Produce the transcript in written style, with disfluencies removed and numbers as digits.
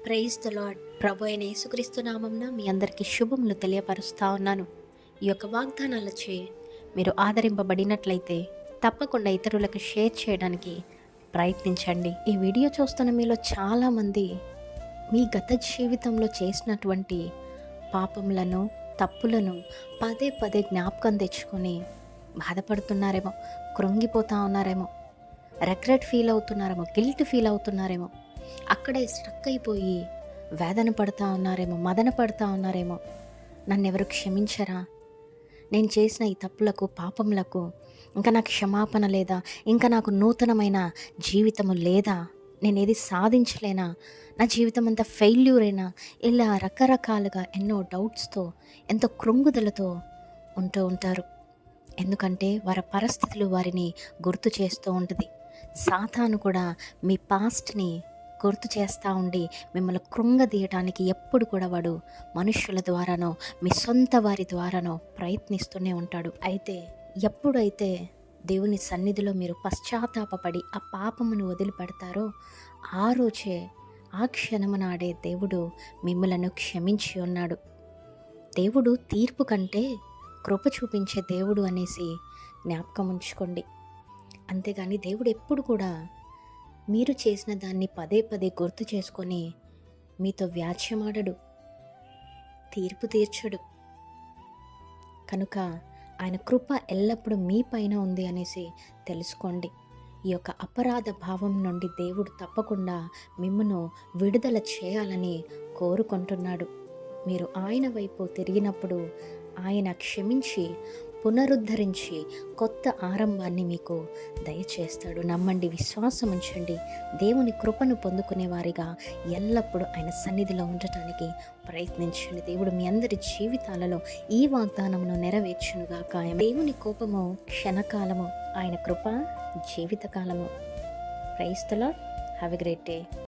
Praise the lord. ప్రభు అయిన యేసుక్రీస్తు నామమున మీ అందరికీ శుభములు తెలియపరుస్తా ఉన్నాను. ఈ యొక్క వాగ్దానాలచే మీరు ఆదరింపబడినట్లయితే తప్పకుండా ఇతరులకు షేర్ చేయడానికి ప్రయత్నించండి. ఈ వీడియో చూస్తున్న మీలో చాలామంది మీ గత జీవితంలో చేసినటువంటి పాపములను, తప్పులను పదే పదే జ్ఞాపకం తెచ్చుకొని బాధపడుతున్నారేమో, కృంగిపోతూ ఉన్నారేమో, రిగ్రెట్ ఫీల్ అవుతున్నారేమో, గిల్ట్ ఫీల్ అవుతున్నారేమో, అక్కడే స్ట్రక్ అయిపోయి వేదన పడుతూ ఉన్నారేమో, మదన పడుతూ ఉన్నారేమో. నన్నెవరు క్షమించరా? నేను చేసిన ఈ తప్పులకు, పాపములకు ఇంకా నాకు క్షమాపణ లేదా? ఇంకా నాకు నూతనమైన జీవితము లేదా? నేనేది సాధించలేనా? నా జీవితం అంతా ఫెయిల్యూరేనా? ఇలా రకరకాలుగా ఎన్నో డౌట్స్తో, ఎంతో కృంగుదలతో ఉంటూ ఉంటారు. ఎందుకంటే వారి పరిస్థితులు వారిని గుర్తు చేస్తూ ఉంటుంది. సాతాను కూడా మీ పాస్ట్ని గుర్తు చేస్తూ ఉండి మిమ్మల్ని కృంగదీయటానికి ఎప్పుడు కూడా వాడు మనుష్యుల ద్వారానో, మీ సొంత వారి ద్వారానో ప్రయత్నిస్తూనే ఉంటాడు. అయితే ఎప్పుడైతే దేవుని సన్నిధిలో మీరు పశ్చాత్తాపపడి ఆ పాపమును వదిలిపెడతారో ఆ రోజే, ఆ క్షణమునాడే దేవుడు మిమ్మలను క్షమించి ఉన్నాడు. దేవుడు తీర్పు కంటే కృప చూపించే దేవుడు అనేసి జ్ఞాపకం ఉంచుకోండి. అంతేగాని దేవుడు ఎప్పుడు కూడా మీరు చేసిన దాన్ని పదే పదే గుర్తు చేసుకొని మీతో వ్యాజ్యమాడడు, తీర్పు తీర్చడు. కనుక ఆయన కృప ఎల్లప్పుడూ మీ పైన ఉంది అనేసి తెలుసుకోండి. ఈ యొక్క అపరాధ భావం నుండి దేవుడు తప్పకుండా మిమ్మును విడుదల చేయాలని కోరుకుంటున్నాడు. మీరు ఆయన వైపు తిరిగినప్పుడు ఆయన క్షమించి, పునరుద్ధరించి కొత్త ఆరంభాన్ని మీకు దయచేస్తాడు. నమ్మండి, విశ్వాసం ఉంచండి. దేవుని కృపను పొందుకునే వారిగా ఎల్లప్పుడూ ఆయన సన్నిధిలో ఉండటానికి ప్రయత్నించండి. దేవుడు మీ అందరి జీవితాలలో ఈ వాగ్దానమును నెరవేర్చునుగాక. దేవుని కోపము క్షణకాలము, ఆయన కృప జీవితకాలము. Praise the Lord. Have a great day.